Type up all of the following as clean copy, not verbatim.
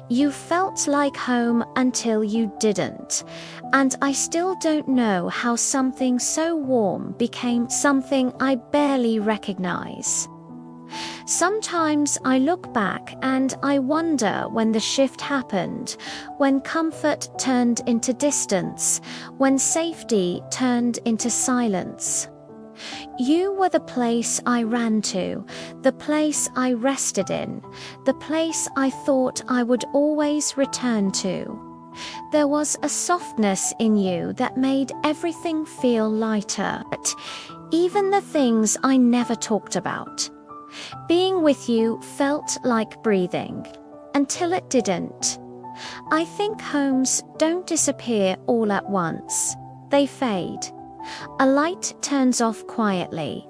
You felt like home until you didn't, and I still don't know how something so warm became something I barely recognize. Sometimes I look back and I wonder when the shift happened, when comfort turned into distance, when safety turned into silence. You were the place I ran to, the place I rested in, the place I thought I would always return to. There was a softness in you that made everything feel lighter, even the things I never talked about. Being with you felt like breathing, until it didn't. I think homes don't disappear all at once. They fade. A light turns off quietly.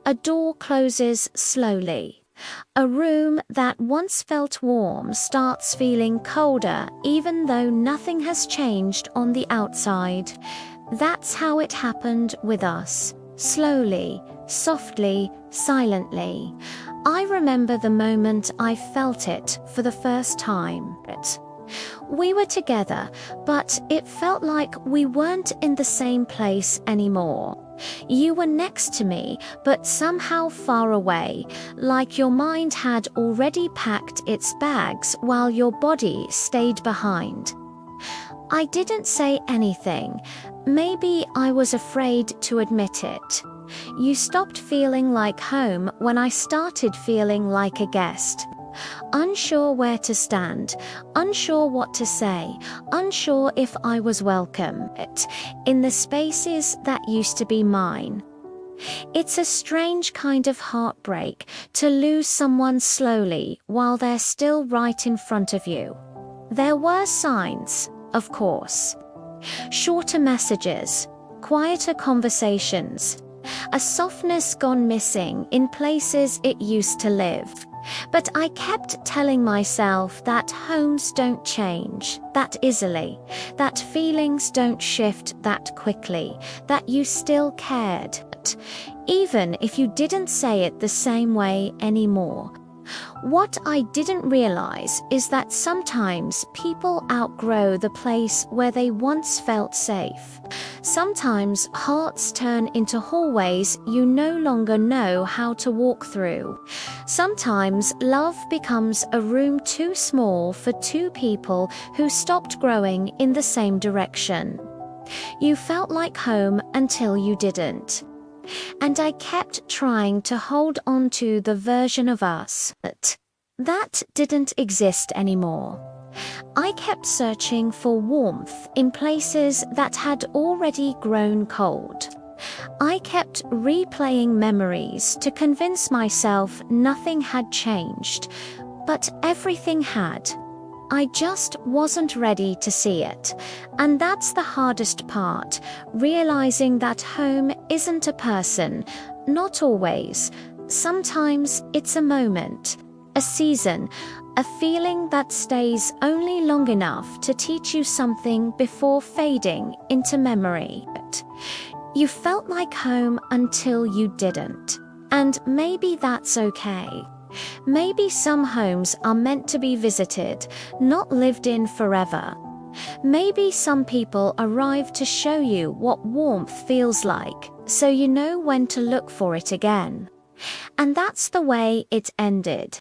A door closes slowly. A room that once felt warm starts feeling colder even though nothing has changed on the outside. That's how it happened with us. Slowly, softly, silently. I remember the moment I felt it for the first time. We were together, but it felt like we weren't in the same place anymore. You were next to me, but somehow far away, like your mind had already packed its bags while your body stayed behind. I didn't say anything. Maybe I was afraid to admit it. You stopped feeling like home when I started feeling like a guest. Unsure where to stand, unsure what to say, unsure if I was welcome in the spaces that used to be mine. It's a strange kind of heartbreak to lose someone slowly while they're still right in front of you. There were signs, of course. Shorter messages, quieter conversations, a softness gone missing in places it used to live. But I kept telling myself that homes don't change that easily, that feelings don't shift that quickly, that you still cared, even if you didn't say it the same way anymore. What I didn't realize is that sometimes people outgrow the place where they once felt safe. Sometimes hearts turn into hallways you no longer know how to walk through. Sometimes love becomes a room too small for two people who stopped growing in the same direction. You felt like home until you didn't. And I kept trying to hold on to the version of us that didn't exist anymore. I kept searching for warmth in places that had already grown cold. I kept replaying memories to convince myself nothing had changed, but everything had. I just wasn't ready to see it. And that's the hardest part, realizing that home isn't a person, not always. Sometimes it's a moment, a season, a feeling that stays only long enough to teach you something before fading into memory. You felt like home until you didn't. And maybe that's okay. Maybe some homes are meant to be visited, not lived in forever. Maybe some people arrive to show you what warmth feels like, so you know when to look for it again. And that's the way it ended.